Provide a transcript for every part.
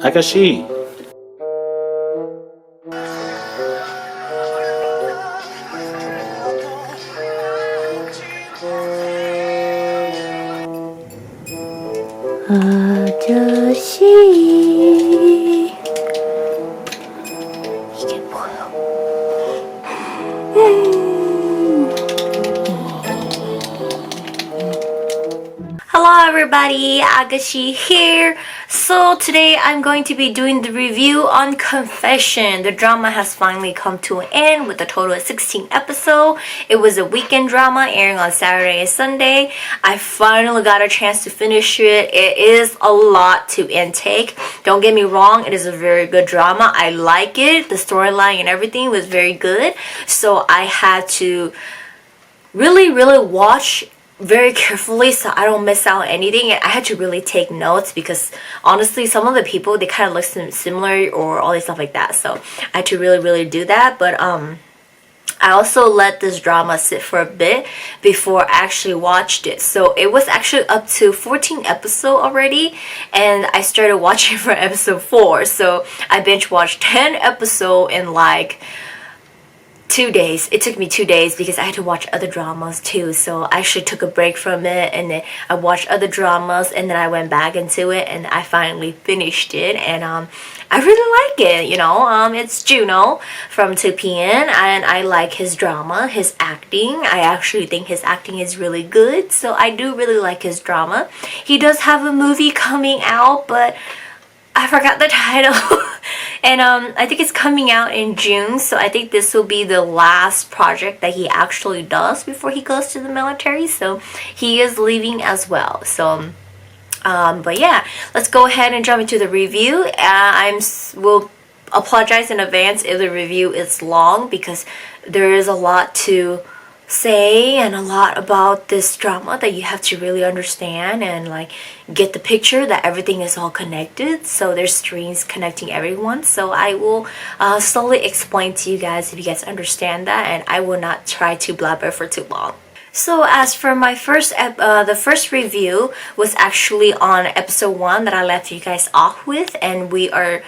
Agashe. 아저씨 이게 뭐야? Hello everybody, Agashe here. So today I'm going to be doing the review on Confession. The drama has finally come to an end with a total of 16 episodes. It was a weekend drama airing on Saturday and Sunday. I finally got a chance to finish it. It is a lot to intake. Don't get me wrong, it is a very good drama. I like it. The storyline and everything was very good. So I had to really watch very carefully so I don't miss out on anything. I had to really take notes because honestly some of the people, they kind of look similar or all this stuff like that, so I had to really do that. But I also let this drama sit for a bit before I actually watched it. So it was actually up to 14 episodes already, and I started watching from episode 4. So I binge watched 10 episodes in like 2 days. It took me 2 days because I had to watch other dramas too. So I actually took a break from it, and then I watched other dramas, and then I went back into it, and I finally finished it. And I really like it. It's Junho from 2PM, and I like his drama, his acting. I actually think his acting is really good, so I do really like his drama. He does have a movie coming out, but I forgot the title. And I think it's coming out in June, so I think this will be the last project that he actually does before he goes to the military. So he is leaving as well. So but yeah, let's go ahead and jump into the review. Will apologize in advance if the review is long because there is a lot to say and a lot about this drama that you have to really understand and like get the picture that everything is all connected. So there's strings connecting everyone, so I will slowly explain to you guys if you guys understand that, and I will not try to blabber for too long. So as for my the first review was actually on episode 1 that I left you guys off with, and we are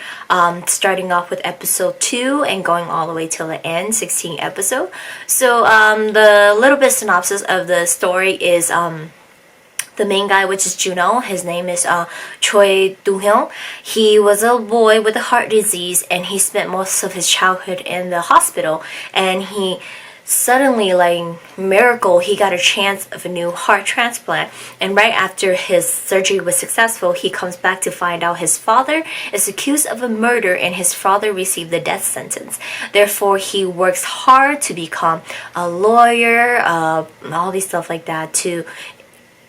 starting off with episode 2 and going all the way till the end, 16 episode. So the little bit synopsis of the story is the main guy, which is Junho. His name is Junho. He was a boy with a heart disease, and he spent most of his childhood in the hospital, and he suddenly, like miracle, he got a chance of a new heart transplant. And right after his surgery was successful, he comes back to find out his father is accused of a murder and his father received the death sentence. Therefore he works hard to become a lawyer, all these stuff like that, to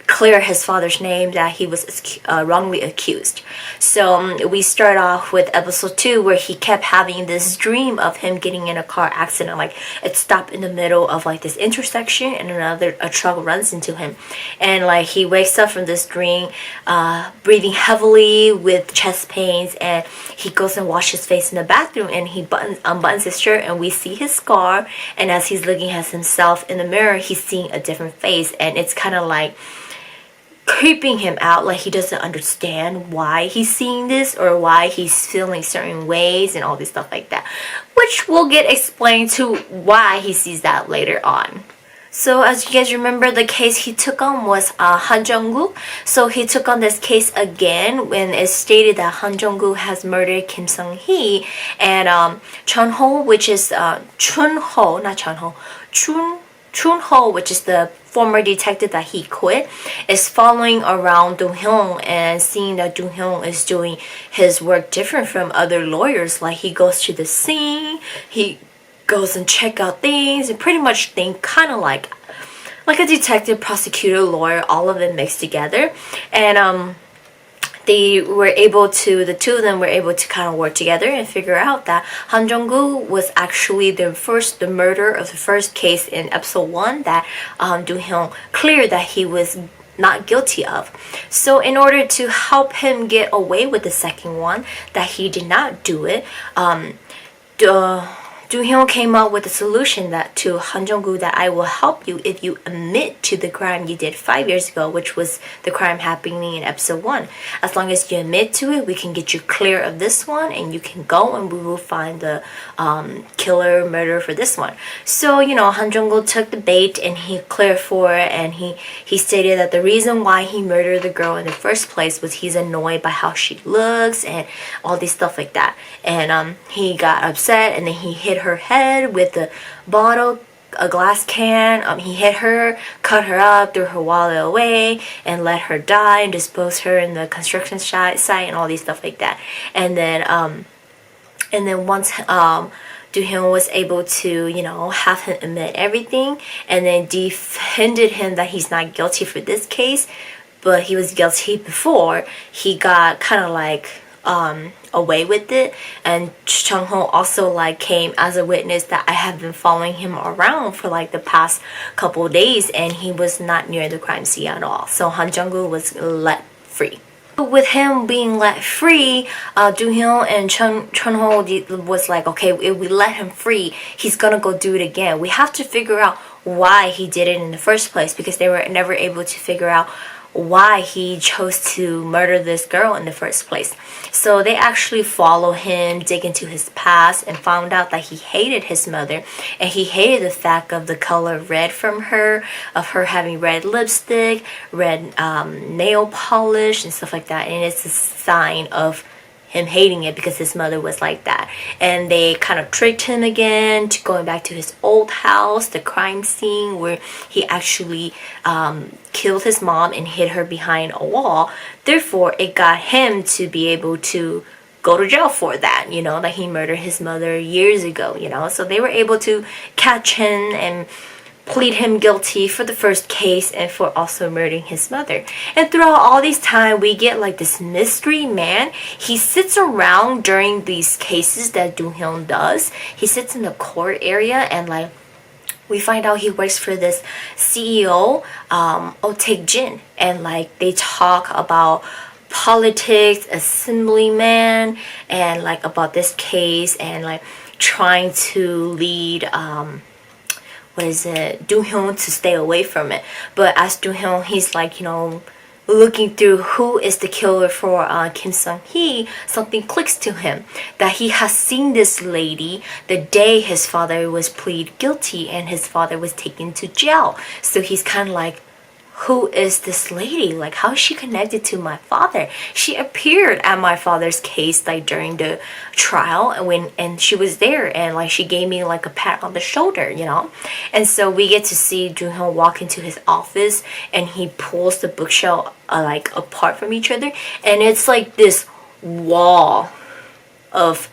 clear his father's name that he was wrongly accused. So we start off with episode 2 where he kept having this dream of him getting in a car accident. Like it stopped in the middle of like this intersection, and a truck runs into him, and like he wakes up from this dream breathing heavily with chest pains, and he goes and washes his face in the bathroom, and he unbuttons his shirt, and we see his scar. And as he's looking at himself in the mirror, he's seeing a different face, and it's kind of like creeping him out, like he doesn't understand why he's seeing this or why he's feeling certain ways and all this stuff like that, which will get explained to why he sees that later on. So as you guys remember, the case he took on was Han Jung-gu. So he took on this case again when it's stated that Han Jung-gu has murdered Kim Sung-hee, and Chun-ho, which is Chun-ho, not Chun-ho, Chun-ho, which is the former detective that he quit, is following around Do-hyun and seeing that Do-hyun is doing his work different from other lawyers. Like he goes to the scene, he goes and check out things, and pretty much think kind of like a detective, prosecutor, lawyer, all of it mixed together. And the two of them were able to kind of work together and figure out that Han Jung-gu was actually the murderer of the first case in episode 1 that Do-hyun cleared that he was not guilty of. So in order to help him get away with the second one, that he did not do it, Junho came up with a solution that to Han Jung-gu that I will help you if you admit to the crime you did 5 years ago, which was the crime happening in episode 1. As long as you admit to it, we can get you clear of this one, and you can go and we will find the killer murderer for this one. So, Han Jung-gu took the bait and he cleared for it, and he stated that the reason why he murdered the girl in the first place was he's annoyed by how she looks and all these stuff like that. And he got upset, and then he hit her head with a bottle, a glass can. He hit her, cut her up, threw her wallet away, and let her die, and disposed her in the construction site and all these stuff like that. And then once Do-hyun was able to, have him admit everything, and then defended him that he's not guilty for this case, but he was guilty before. He got kind of like away with it, and Junho also like came as a witness that I have been following him around for like the past couple of days, and he was not near the crime scene at all. So Han Jung-gu was let free. With him being let free, Do-hyun and Chunho was like, okay, if we let him free, he's gonna go do it again. We have to figure out why he did it in the first place, because they were never able to figure out why he chose to murder this girl in the first place. So they actually follow him, dig into his past, and found out that he hated his mother, and he hated the fact of the color red from her, of her having red lipstick, red nail polish and stuff like that. And it's a sign of him hating it because his mother was like that. And they kind of tricked him again to going back to his old house, the crime scene where he actually killed his mom and hid her behind a wall. Therefore, it got him to be able to go to jail for that, that he murdered his mother years ago, So they were able to catch him and plead him guilty for the first case and for also murdering his mother. And throughout all this time, we get like this mystery man. He sits around during these cases that Do-hyun does. He sits in the court area, and like we find out he works for this CEO, Oh Taek-jin, and like they talk about politics, assemblyman, and like about this case, and like trying to lead Do-hyun to stay away from it. But as Do-hyun, he's like, looking through who is the killer for Kim Sung-hee, something clicks to him that he has seen this lady the day his father was plead guilty and his father was taken to jail. So he's kind of like, who is this lady? Like, how is she connected to my father? She appeared at my father's case like during the trial, and she was there, and like she gave me like a pat on the shoulder, And so we get to see Junho walk into his office, and he pulls the bookshelf like apart from each other, and it's like this wall of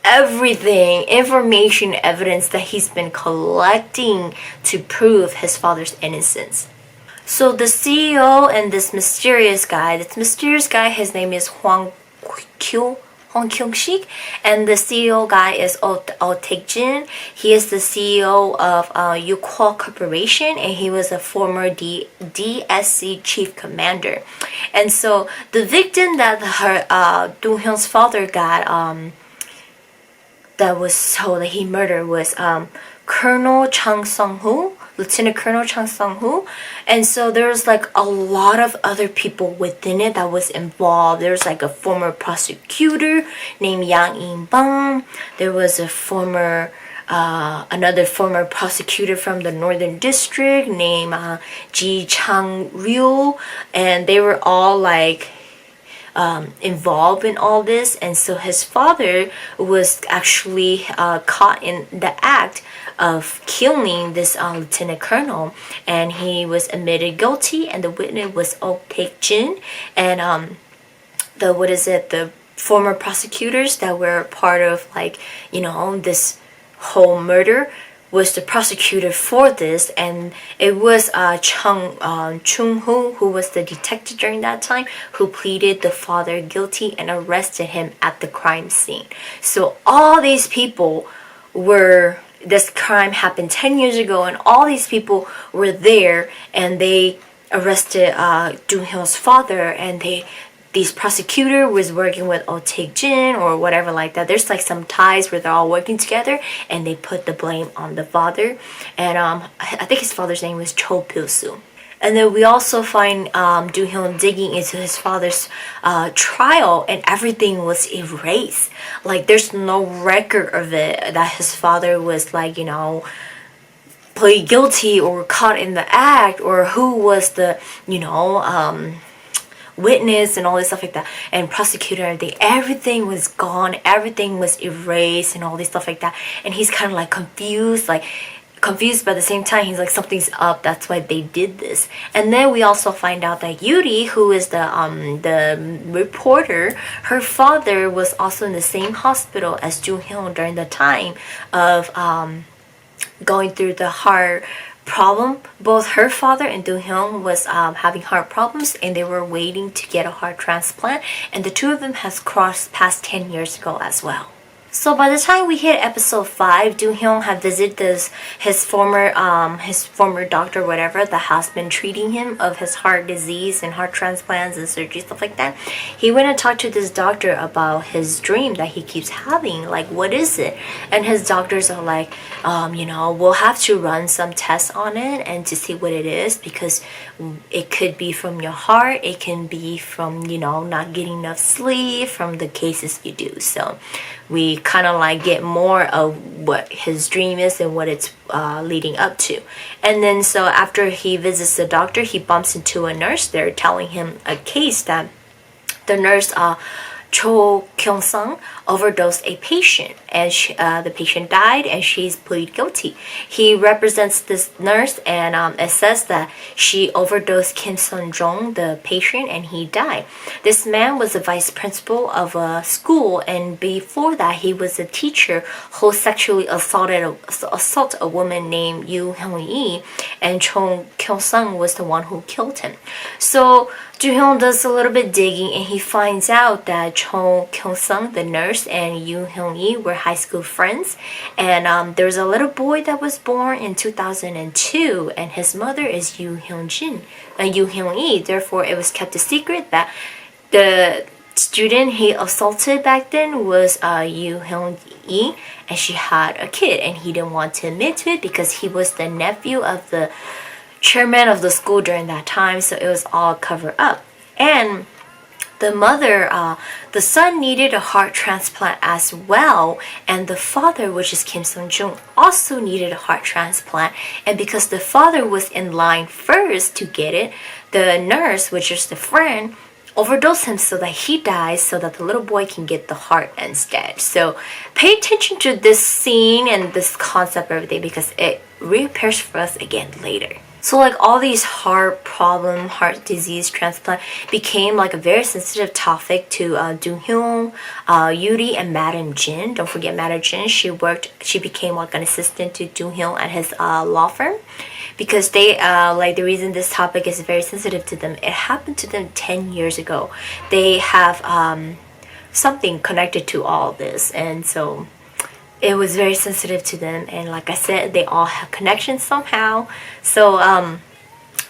everything, information, evidence that he's been collecting to prove his father's innocence. So the CEO and this mysterious guy, his name is Hwang Kyung-sik, and the CEO guy is Oh Taek-jin. He is the CEO of Yukwol Corporation, and he was a former DSC chief commander. And so the victim that Do-hyun's father got, that he murdered was Colonel Chang Sung-hoo, Lieutenant Colonel Chang Sung-hoo. And so there's like a lot of other people within it that was involved. There's like a former prosecutor named Yang In-bang. There was a another former prosecutor from the Northern District named Ji Chang-ryu, and they were all like involved in all this. And so his father was actually caught in the act of killing this lieutenant colonel, and he was admitted guilty, and the witness was Oh Taek-jin, and the former prosecutors that were part of like this whole murder was the prosecutor for this, and it was Chung-ho, who was the detective during that time, who pleaded the father guilty and arrested him at the crime scene. So all these people this crime happened 10 years ago, and all these people were there, and they arrested Do-hyun's father, and these prosecutor was working with Oh Tae-jin or whatever like that. There's like some ties where they're all working together, and they put the blame on the father. And I think his father's name was Cho Pil-soo. And then we also find Junho digging into his father's trial, and everything was erased. Like, there's no record of it that his father was, like, you know, plead guilty or caught in the act, or who was the, you know, witness and all this stuff like that, and prosecutor, everything was gone, everything was erased and all this stuff like that. And he's kind of like confused, but at the same time he's like, something's up, that's why they did this. And then we also find out that Yuri, who is the reporter, her father was also in the same hospital as Junho during the time of going through the heart problem. Both her father and Junho was having heart problems, and they were waiting to get a heart transplant, and the two of them has crossed past 10 years ago as well. So by the time we hit episode 5, Junho had visited his former doctor, whatever, that has been treating him of his heart disease and heart transplants and surgery, stuff like that. He went and talked to this doctor about his dream that he keeps having, like, what is it? And his doctors are like, you know, we'll have to run some tests on it and to see what it is, because it could be from your heart, it can be from, you know, not getting enough sleep, from the cases you do. So we kind of like get more of what his dream is and what it's leading up to. And then so after he visits the doctor, he bumps into a nurse there telling him a case that the nurse Cho Kyung-sung overdosed a patient, and the patient died, and she's pleaded guilty. He represents this nurse, and it says that she overdosed Kim Sun-jong, the patient, and he died. This man was the vice principal of a school, and before that he was a teacher who sexually assaulted a woman named Yoo Hyung-yi, and Cho Kyung-sung was the one who killed him. So Junho does a little bit digging, and he finds out that Cho Kyung-sung, the nurse, and Yoo Hyung-yi were high school friends. And there's a little boy that was born in 2002, and his mother is Yoo Hyung-yi. Therefore, it was kept a secret that the student he assaulted back then was Yoo Hyung-yi, and she had a kid, and he didn't want to admit to it because he was the nephew of the chairman of the school during that time, so it was all covered up. And the mother, the son needed a heart transplant as well, and the father, which is Kim Sung-jung, also needed a heart transplant. And because the father was in line first to get it, the nurse, which is the friend, overdosed him so that he dies, so that the little boy can get the heart instead. So pay attention to this scene and this concept, everything, because it reappears for us again later. So like all these heart disease transplant became like a very sensitive topic to Junho, Yuri, and Madam Jin. Don't forget Madam Jin. She became like an assistant to Junho at his law firm, because they like the reason this topic is very sensitive to them. It happened to them 10 years ago. They have something connected to all this, and so it was very sensitive to them. And like I said, they all have connections somehow. So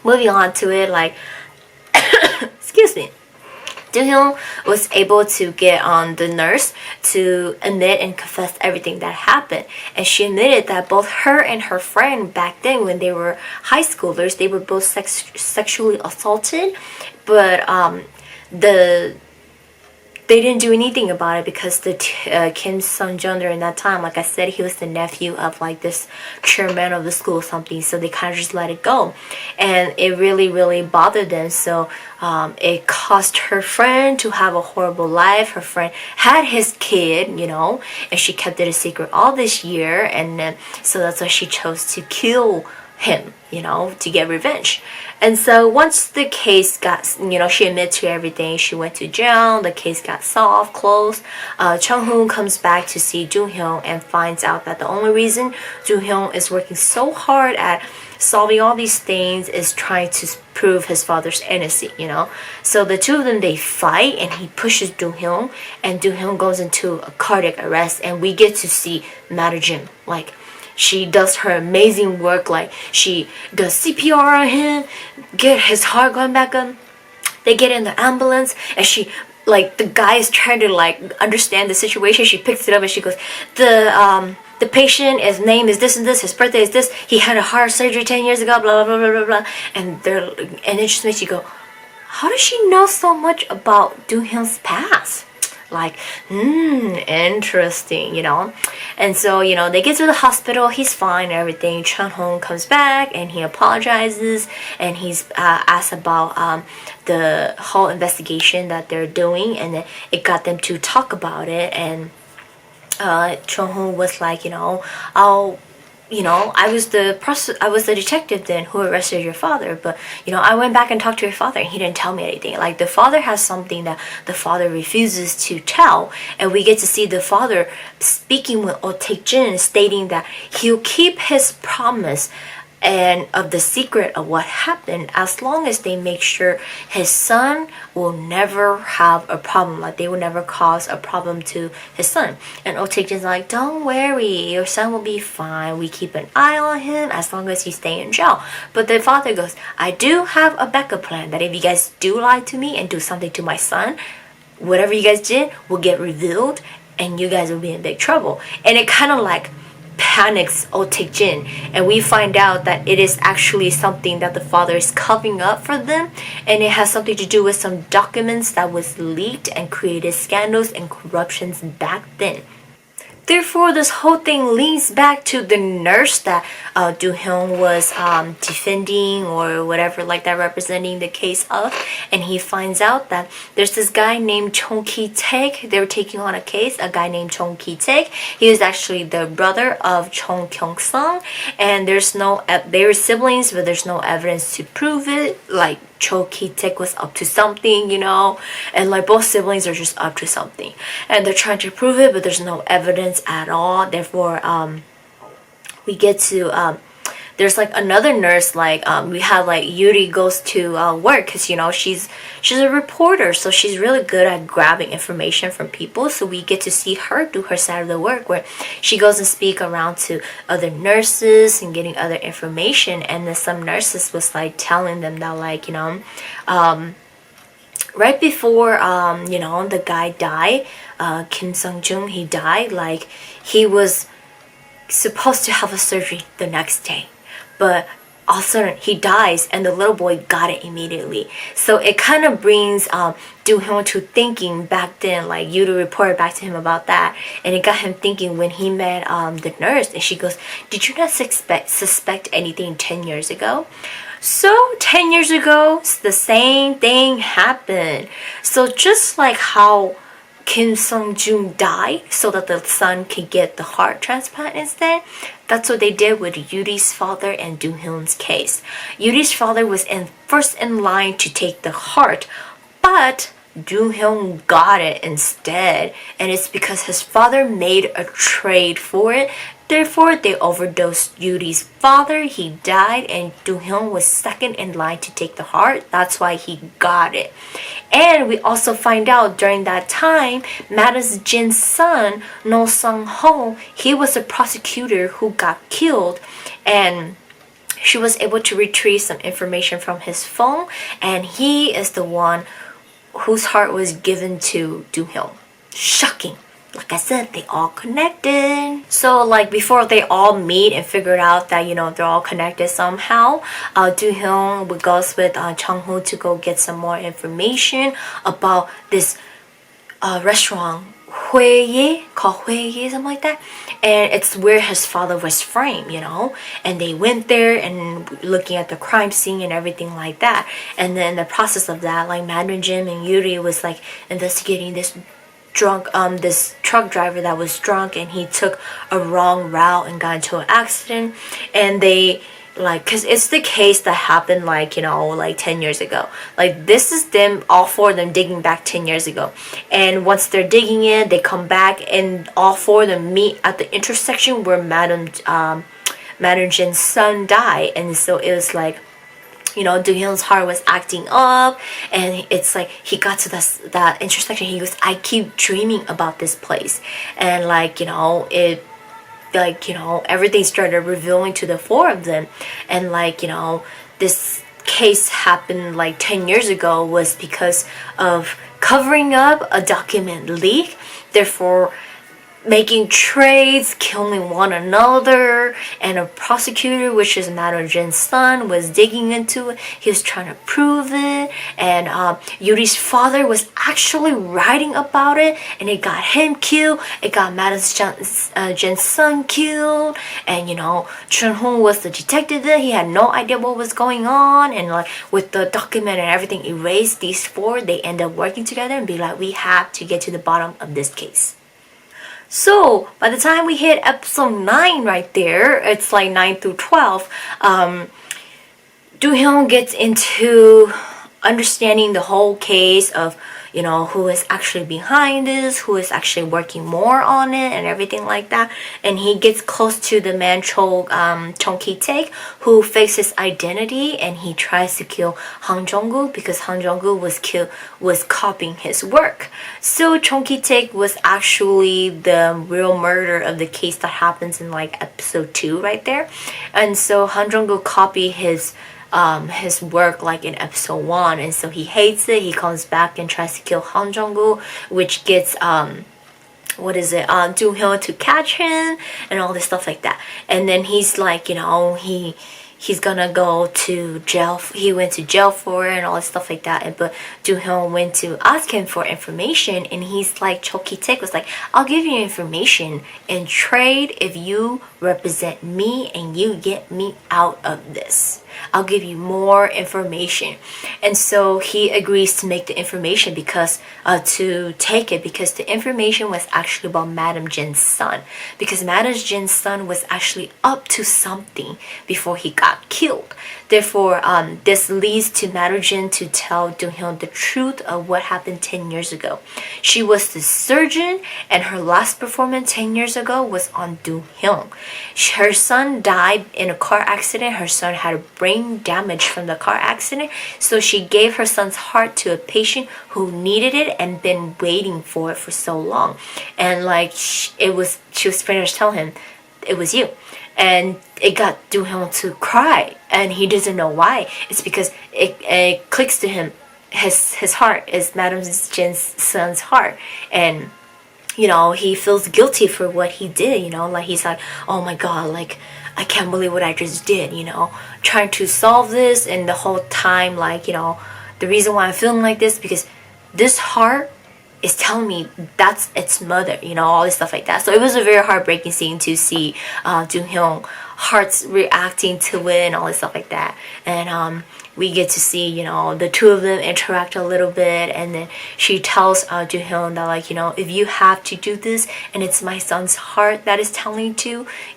moving on to it, like excuse me, Junho was able to get on the nurse to admit and confess everything that happened. And she admitted that both her and her friend back then, when they were high schoolers, they were both sexually assaulted, but they didn't do anything about it because the Kim Sun-jung during that time, like I said, he was the nephew of like this chairman of the school or something, so they kind of just let it go. And it really, really bothered them. So it caused her friend to have a horrible life. Her friend had his kid, you know, and she kept it a secret all this year. And then, so that's why she chose to kill him, you know, to get revenge. And so once the case got, you know, she admitted to everything, she went to jail, the case got solved, closed. Chung-hoon comes back to see Junho and finds out that the only reason Junho is working so hard at solving all these things is trying to prove his father's innocent, you know. So the two of them, they fight, and he pushes Junho, and Junho goes into a cardiac arrest, and we get to see Madam, like, she does her amazing work, like she does CPR on him, get his heart going back up. They get in the ambulance, and she, like, the guy is trying to like understand the situation. She picks it up and she goes, the patient, his name is this and this, his birthday is this, he had a heart surgery 10 years ago, blah blah blah blah blah blah. And it just makes you go, how does she know so much about Junho's past? Like, interesting, you know. And so, you know, they get to the hospital, he's fine and everything. Junho comes back and he apologizes, and he's asked about the whole investigation that they're doing, and then it got them to talk about it. And Junho was like, you know, I was the detective then who arrested your father, but you know, I went back and talked to your father and he didn't tell me anything. Like, the father has something that the father refuses to tell, and we get to see the father speaking with Oh Taek-jin, stating that he'll keep his promise and of the secret of what happened, as long as they make sure his son will never have a problem, like they will never cause a problem to his son. And Oh Taek-jin's like, don't worry, your son will be fine, we keep an eye on him as long as you stay in jail. But the father goes, I do have a backup plan, that if you guys do lie to me and do something to my son, whatever you guys did will get revealed and you guys will be in big trouble. And it kind of like panics Oh Taek-jin, and we find out that it is actually something that the father is covering up for them, and it has something to do with some documents that was leaked and created scandals and corruptions back then. Therefore, this whole thing leads back to the nurse that Do-hyun was defending or whatever like that, representing the case of. And he finds out that there's this guy named Chung Ki-taek. They were taking on a case, a guy named Chung Ki-taek. He was actually the brother of Chung Kyung-sung. And they were siblings, but there's no evidence to prove it. Like, Cho Ki-taek was up to something, you know, and like both siblings are just up to something, and they're trying to prove it, but there's no evidence at all. Therefore, we get to there's like another nurse, like we have like Yuri goes to work, because you know she's a reporter, so she's really good at grabbing information from people. So we get to see her do her side of the work, where she goes and speak around to other nurses and getting other information. And then some nurses was like telling them that, like, you know, right before you know, the guy died, Kim Sung-jung, he died, like he was supposed to have a surgery the next day, but all of a sudden he dies and the little boy got it immediately. So it kind of brings Do-hyun to thinking back then, like Yudo reported back to him about that, and it got him thinking when he met the nurse, and she goes, did you not suspect anything 10 years ago? So 10 years ago, the same thing happened. So just like how Kim Sung-jung died so that the son could get the heart transplant instead, that's what they did with Yuri's father and Do-hyun's case. Yuri's father was first in line to take the heart, but Do-hyun got it instead, and it's because his father made a trade for it. Therefore, they overdosed Yuri's father, he died, and Do-hyun was second in line to take the heart. That's why he got it. And we also find out during that time, Madam Jin's son, No Sung-ho, he was a prosecutor who got killed, and she was able to retrieve some information from his phone, and he is the one whose heart was given to Do-hyun. Shocking. Like I said, they all connected. So like before they all meet and figured out that, you know, they're all connected somehow, Do-hyun goes with Chung-ho to go get some more information about this restaurant, Hueye, called Hueye, something like that. And it's where his father was framed, you know. And they went there and looking at the crime scene and everything like that. And then the process of that, like Madam Jim and Yuri was like investigating this this truck driver that was drunk, and he took a wrong route and got into an accident. And they, like, because it's the case that happened, like, you know, like 10 years ago. Like, this is them, all four of them digging back 10 years ago. And once they're digging in, they come back and all four of them meet at the intersection where Madam Jin's son died. And so it was like, you know, Do-hyun's heart was acting up, and it's like he got to that intersection. He goes, I keep dreaming about this place. And like, you know, it, like, you know, everything started revealing to the four of them. And like, you know, this case happened like 10 years ago was because of covering up a document leak, therefore making trades, killing one another, and a prosecutor, which is Madam Jin's son, was digging into it. He was trying to prove it, and Yuri's father was actually writing about it, and it got him killed. It got Madam Jin's son killed, and Junho was the detective there. He had no idea what was going on, and like with the document and everything erased, these four, they end up working together and be like, we have to get to the bottom of this case. So by the time we hit episode 9 right there, it's like 9 through 12, Do-hyun gets into understanding the whole case of who is actually behind this, who is actually working more on it, and everything like that. And he gets close to the man Chong Ki-taek, who fakes his identity, and he tries to kill Han Jong-gu because Han Jong-gu was copying his work. So Chong Ki-taek was actually the real murderer of the case that happens in like episode 2 right there. And so Han Jong-gu copied his work like in episode 1, and so he hates it. He comes back and tries to kill Han Jong-gu, which gets Do-hyun to catch him and all this stuff like that. And then he's like, he's gonna go to jail. He went to jail for it and all this stuff like that. But Do-hyun went to ask him for information, and he's like, Chong Ki-taek was like, I'll give you information in trade if you represent me and you get me out of this. I'll give you more information. And so he agrees to make the information because to take it, because the information was actually about Madam Jin's son, because Madam Jin's son was actually up to something before he got killed. Therefore, this leads to Madam Jin to tell Do-hyun the truth of what happened 10 years ago. She was the surgeon, and her last performance 10 years ago was on Do-hyun. Her son died in a car accident. Her son had a brain damage from the car accident, so she gave her son's heart to a patient who needed it and been waiting for it for so long. And like she was finished telling him, it was you. And it got Do-hyun to cry, and he doesn't know why. It's because it clicks to him. His heart is Madam Jin's son's heart, and he feels guilty for what he did. Like he's like, oh my god, like I can't believe what I just did. Trying to solve this, and the whole time, like the reason why I'm feeling like this because this heart is telling me that's its mother, all this stuff like that. So it was a very heartbreaking scene to see Do-hyun hearts reacting to it and all this stuff like that. And we get to see, the two of them interact a little bit, and then she tells Do-hyun that, like, if you have to do this and it's my son's heart that is telling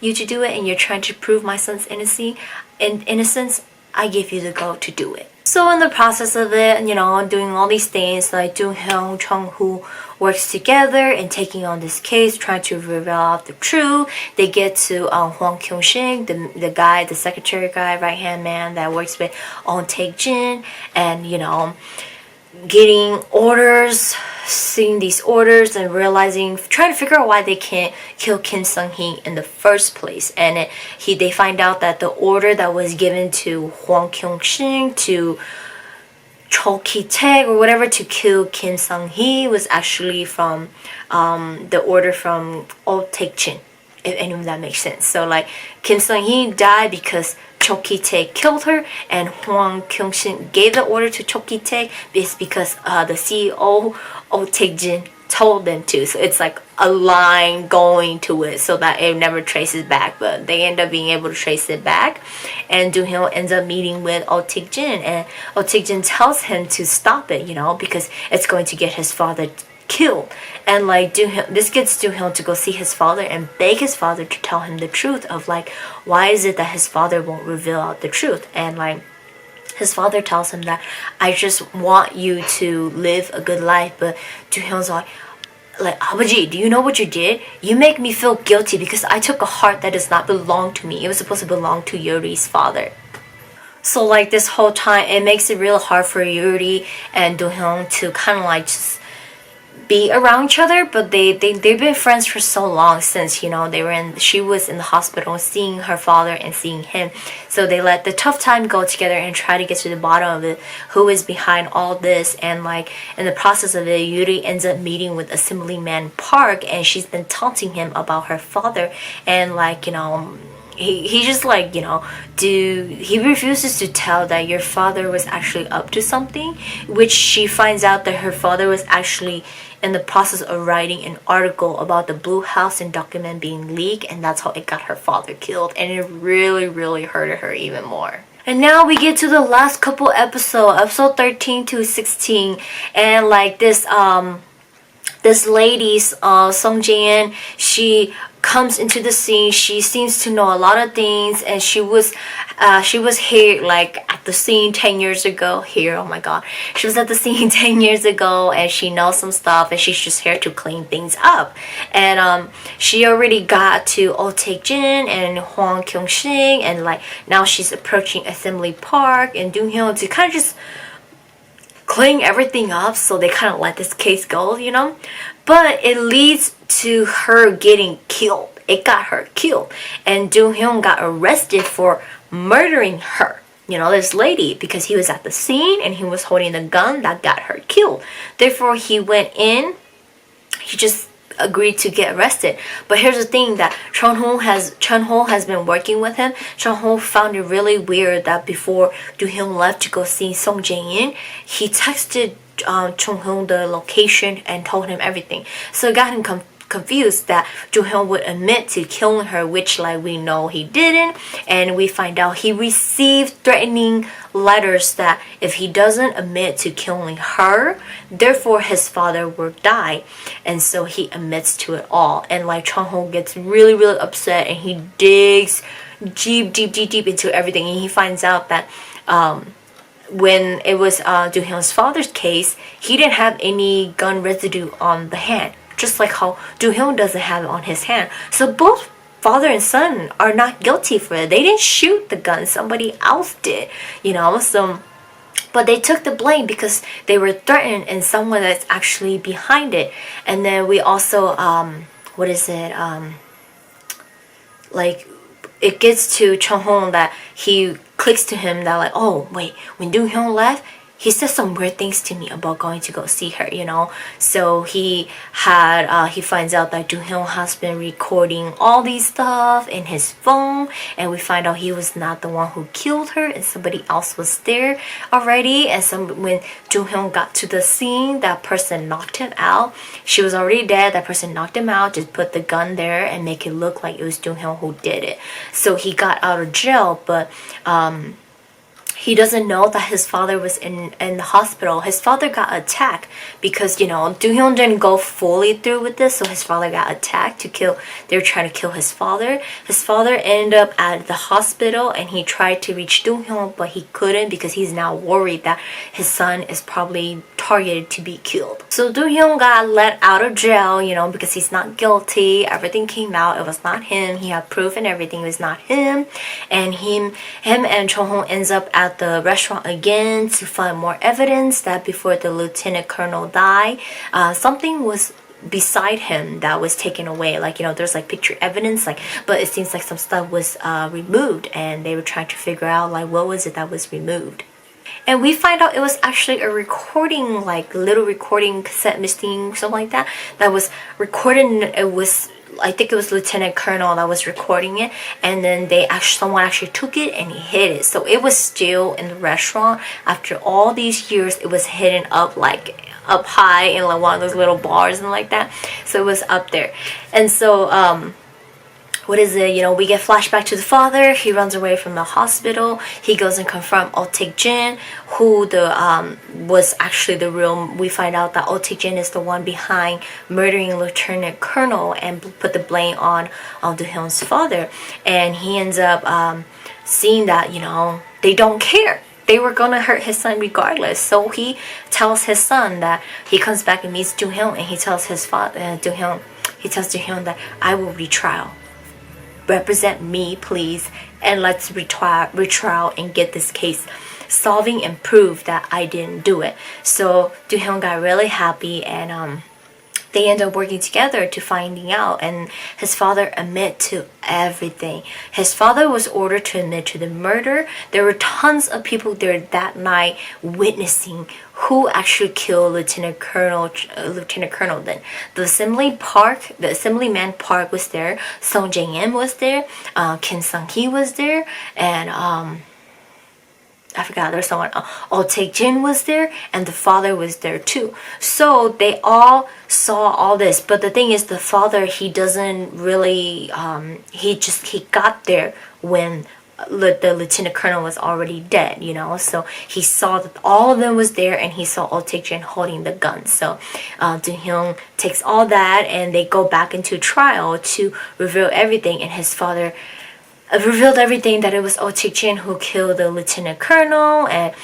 you to do it, and you're trying to prove my son's innocence, I give you the go to do it. So in the process of it, doing all these things, like Do-hyun, Chung-hoo works together and taking on this case, trying to reveal out the truth. They get to Hwang Kyung-shin, the guy, the secretary guy, right-hand man that works with On Taek-jin, and getting orders, seeing these orders and realizing, trying to figure out why they can't kill Kim Sung-hee in the first place. And they find out that the order that was given to Hwang Kyung-shin, to Chong Ki-taek or whatever, to kill Kim Sung-hee was actually from the order from Oh Taek-jin, if any of that makes sense. So like Kim Sung-hee died because Chong Ki-taek killed her, and Hwang Kyung-shin gave the order to Chong Ki-taek because the CEO Oh Taek-jin told them to. So it's like a line going to it so that it never traces back, but they end up being able to trace it back. And Do-hyun ends up meeting with Oh Taek-jin, and Oh Taek-jin tells him to stop it, because it's going to get his father killed. And like this gets Do-hyun to go see his father and beg his father to tell him the truth of like, why is it that his father won't reveal out the truth. And like his father tells him that, I just want you to live a good life. But Do-hyun's like, Abaji, do you know what you did? You make me feel guilty because I took a heart that does not belong to me. It was supposed to belong to Yuri's father. So like this whole time, it makes it real hard for Yuri and Do-hyun to kind of like just be around each other, but they've been friends for so long, since she was in the hospital seeing her father and seeing him. So they let the tough time go together and try to get to the bottom of it, who is behind all this. And like in the process of it, Yuri ends up meeting with Assemblyman Park, and she's been taunting him about her father. And like, he just like, he refuses to tell that your father was actually up to something, which she finds out that her father was actually in the process of writing an article about the Blue House and document being leaked, and that's how it got her father killed. And it really, really hurted her even more. And now we get to the last couple episode 13 to 16, and like this lady, Song Jae-in, she comes into the scene. She seems to know a lot of things, and she was here like at the scene 10 years ago. Here, oh my god, she was at the scene 10 years ago, and she knows some stuff, and she's just here to clean things up. And she already got to Oh Taek-jin and Hwang Kyung-shin, and like now she's approaching Assembly Park and Junho to kind of just clean everything up, so they kind of let this case go, but it leads to her getting killed. It got her killed, and Junho got arrested for murdering her, this lady, because he was at the scene and he was holding the gun that got her killed. Therefore he went in, he just agreed to get arrested. But here's the thing, that Junho has been working with him. Junho found it really weird that before Do-hyun left to go see Song Jae-in, he texted Junho the location and told him everything. So it got him confused that Do-hyun would admit to killing her, which like we know he didn't. And we find out he received threatening letters that if he doesn't admit to killing her, therefore his father will die. And so he admits to it all, and like Junho gets really, really upset, and he digs deep into everything. And he finds out that when it was Do-hyun's father's case, he didn't have any gun residue on the hand, just like how Do-hyun doesn't have it on his hand. So both father and son are not guilty for it. They didn't shoot the gun, somebody else did, so but they took the blame because they were threatened, and someone that's actually behind it. And then we also like it gets to Junho that he clicks to him that like, oh wait, when Do-hyun left, he said some weird things to me about going to go see her, So he finds out that Do-hyun has been recording all these stuff in his phone, and we find out he was not the one who killed her, and somebody else was there already. And when Do-hyun got to the scene, that person knocked him out. She was already dead. That person knocked him out, just put the gun there and make it look like it was Do-hyun who did it. So he got out of jail, but he doesn't know that his father was in the hospital. His father got attacked because, Do-hyun didn't go fully through with this, so his father got attacked they were trying to kill his father. His father ended up at the hospital, and he tried to reach Do-hyun, but he couldn't because he's now worried that his son is probably targeted to be killed. So Do-hyun got let out of jail, because he's not guilty. Everything came out. It was not him. He had proof and everything. It was not him. And him and Junho ends up at the restaurant again to find more evidence that before the lieutenant colonel died, something was beside him that was taken away. Like, there's like picture evidence, but it seems like some stuff was removed, and they were trying to figure out like what was it that was removed. And we find out it was actually a recording, like little recording cassette machine, something like that, that was recorded. I think it was Lieutenant Colonel that was recording it, and then someone actually took it and he hid it. So it was still in the restaurant after all these years. It was hidden up high in like one of those little bars and like that. So it was up there. And so we get flashback to the father. He runs away from the hospital. He goes and confront Oh Taek-jin, who was actually the real. We find out that Oh Taek-jin is the one behind murdering Lieutenant Colonel and put the blame on Do-hyun's father. And he ends up seeing that they don't care. They were gonna hurt his son regardless. So he tells his son that he comes back and meets Do-hyun, and he tells his father Do-hyun that I will retrial. Represent me, please, and let's retrial and get this case solving and prove that I didn't do it. So Do-hyun got really happy, and they end up working together to finding out, and his father admit to everything. His father was ordered to admit to the murder. There were tons of people there that night witnessing who actually killed Lieutenant Colonel then. The Assemblyman Park was there, Song Jae-in was there, Kim Sung-hee was there, and I forgot, there's someone. Oh, Tae-jin was there, and the father was there too. So they all saw all this. But the thing is, the father, he doesn't really. He got there when the lieutenant colonel was already dead, you know. So he saw that all of them was there, and he saw Tae-jin holding the gun. So Do-hyun takes all that, and they go back into trial to reveal everything. And his father revealed everything, that it was Tae-jin who killed the lieutenant colonel, and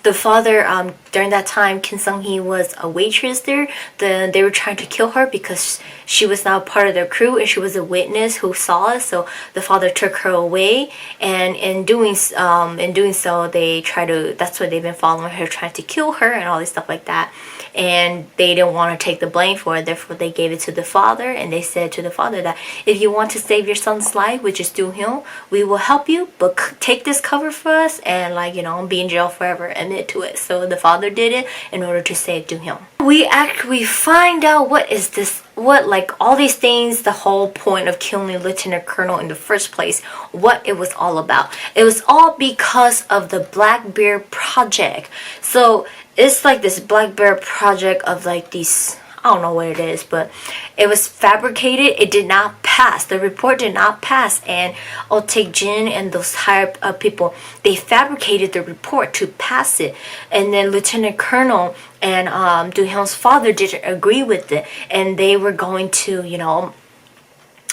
the father, during that time, Kim Sung-hee was a waitress there. They were trying to kill her because she was now part of their crew, and she was a witness who saw it. So the father took her away, and in doing so, they try to. That's why they've been following her, trying to kill her, and all this stuff like that. And they didn't want to take the blame for it. Therefore, they gave it to the father, and they said to the father that if you want to save your son's life, which is Do-hyun, we will help you, but take this cover for us and, like, you know, be in jail forever. Admit to it. So the father did it in order to save Do-hyun. We find out like all these things, the whole point of killing Lieutenant Colonel in the first place, what it was all about. It was all because of the Black Bear Project. So it's like this Black Bear Project of like these, I don't know what it is, but it was fabricated. It did not pass. The report did not pass. And Tae-jin and those higher people, they fabricated the report to pass it. And then Lieutenant Colonel and Do-hyun's father didn't agree with it. And they were going to, you know,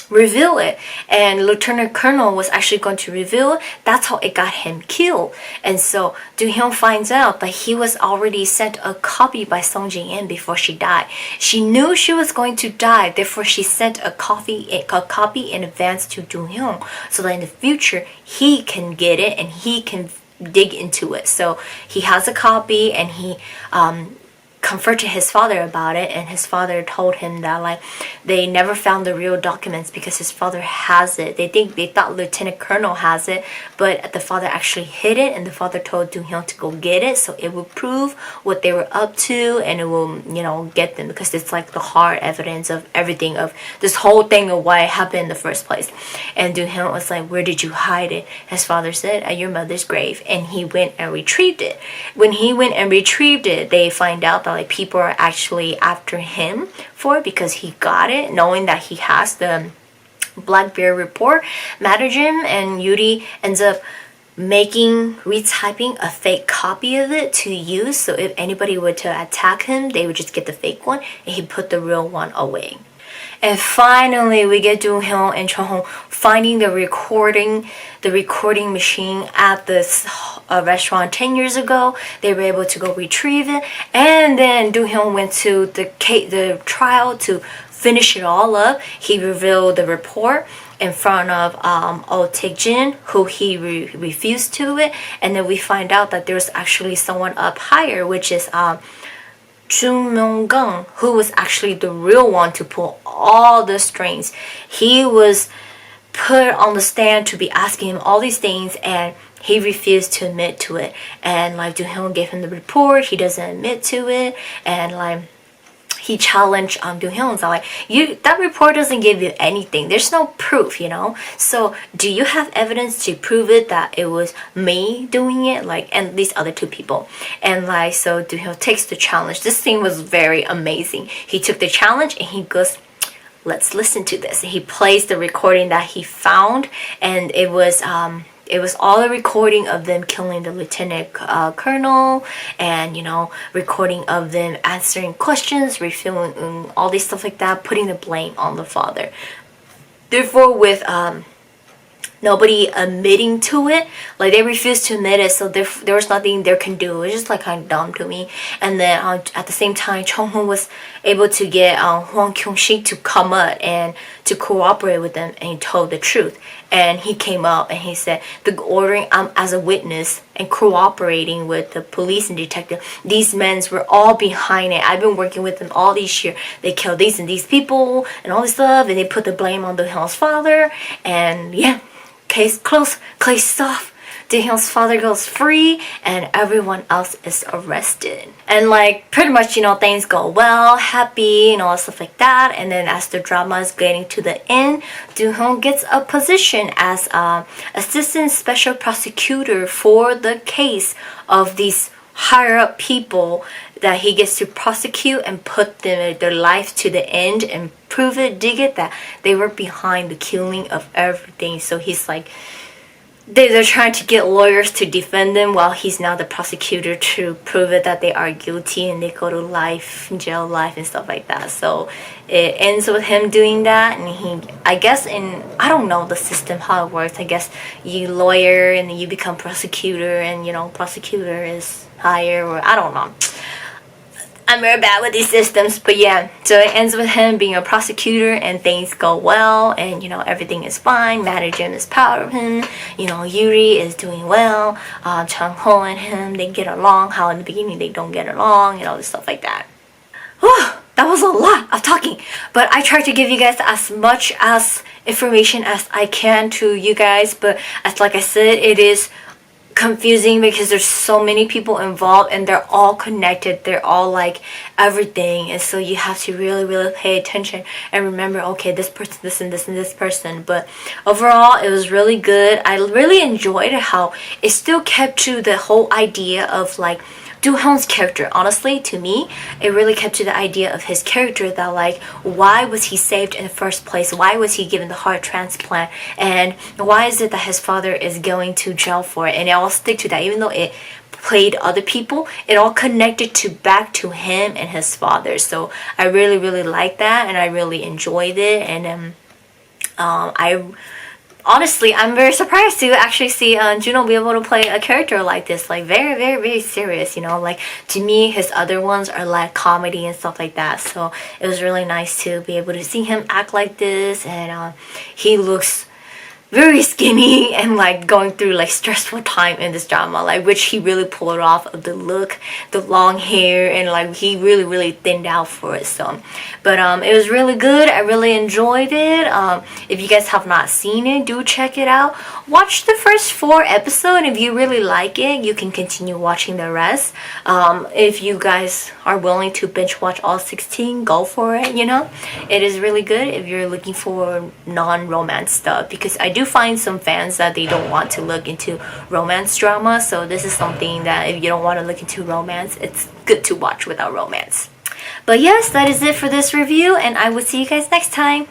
reveal it, and Lieutenant Colonel was actually going to reveal it. That's how it got him killed. And so Do-hyun finds out that he was already sent a copy by Song Jae-in before she died. She knew she was going to die, therefore she sent a copy in advance to Do-hyun, so that in the future he can get it and he can dig into it. So he has a copy, and he confronted his father about it, and his father told him that, like, they never found the real documents because his father has it. They thought Lieutenant Colonel has it, but the father actually hid it, and the father told Do-hyun to go get it, so it will prove what they were up to, and it will, you know, get them, because it's like the hard evidence of everything, of this whole thing of why it happened in the first place. And Do-hyun was like, where did you hide it? His father said, at your mother's grave. And he went and retrieved it. When he went and retrieved it, they find out that, like, people are actually after him for it because he got it, knowing that he has the Black Bear report. Matter-jim and Yuri ends up retyping a fake copy of it to use, so if anybody were to attack him, they would just get the fake one, and he put the real one away. And finally, we get Do-hyun and Chun-ho finding the recording machine at this restaurant 10 years ago. They were able to go retrieve it, and then Do-hyun went to the trial to finish it all up. He revealed the report in front of Tae-jin, who he refused to it, and then we find out that there's actually someone up higher, which is Junho, who was actually the real one to pull all the strings. He was put on the stand to be asking him all these things, and he refused to admit to it. And like Do-hyun gave him the report, he doesn't admit to it, and like he challenged Do-hyun. So like, that report doesn't give you anything. There's no proof, you know. So do you have evidence to prove it that it was me doing it, like, and these other two people? And like, so Do-hyun takes the challenge. This scene was very amazing. He took the challenge and he goes, let's listen to this. He plays the recording that he found, and it was all a recording of them killing the lieutenant colonel, and, you know, recording of them answering questions, refueling all this stuff like that, putting the blame on the father. Therefore, with nobody admitting to it. Like they refused to admit it, so there was nothing they can do. It was just like kind of dumb to me. And then at the same time, Junho was able to get Hwang Kyung-sik to come up and to cooperate with them, and he told the truth. And he came up and he said, the ordering as a witness and cooperating with the police and detective, these men were all behind it. I've been working with them all these years. They killed these and these people and all this stuff, and they put the blame on the Hyun's father. And yeah, case closed, case off. Hyun's father goes free and everyone else is arrested. And like pretty much, you know, things go well, happy and all stuff like that. And then as the drama is getting to the end, Junho gets a position as assistant special prosecutor for the case of these higher up people that he gets to prosecute and put their life to the end and prove it, dig it, that they were behind the killing of everything. So he's like, they're trying to get lawyers to defend them while he's now the prosecutor to prove it that they are guilty, and they go to life, jail life and stuff like that. So it ends with him doing that, and he, I guess I don't know the system, how it works. I guess you lawyer and then you become prosecutor, and you know, prosecutor is higher, or I don't know. I'm very bad with these systems, but yeah, so it ends with him being a prosecutor and things go well, and you know, everything is fine. Manager is proud of him, you know, Yuri is doing well, Junho and him, they get along, how in the beginning they don't get along, and all this stuff like that. Whew, that was a lot of talking, but I try to give you guys as much as information as I can to you guys, but as like I said, it is confusing because there's so many people involved and they're all connected, they're all like everything, and so you have to really pay attention and remember, okay, this person, this and this and this person. But overall it was really good. I really enjoyed how it still kept to the whole idea of like Do-hyun's character. Honestly, to me, it really kept to the idea of his character, that like, why was he saved in the first place? Why was he given the heart transplant? And why is it that his father is going to jail for it? And it all stick to that, even though it played other people, it all connected to back to him and his father. So I really like that, and I really enjoyed it. And honestly, I'm very surprised to actually see Junho be able to play a character like this, like very serious, you know. Like, to me, his other ones are like comedy and stuff like that, so it was really nice to be able to see him act like this. And he looks very skinny and like going through like stressful time in this drama, like, which he really pulled off of the look, the long hair, and like he really thinned out for it. So but it was really good. I really enjoyed it. If you guys have not seen it, do check it out. Watch the first 4 episodes. If you really like it, you can continue watching the rest. If you guys are willing to binge watch all 16, go for it, you know. It is really good if you're looking for non-romance stuff, because I do find some fans that they don't want to look into romance drama, so this is something that if you don't want to look into romance, it's good to watch without romance. But yes, that is it for this review, and I will see you guys next time.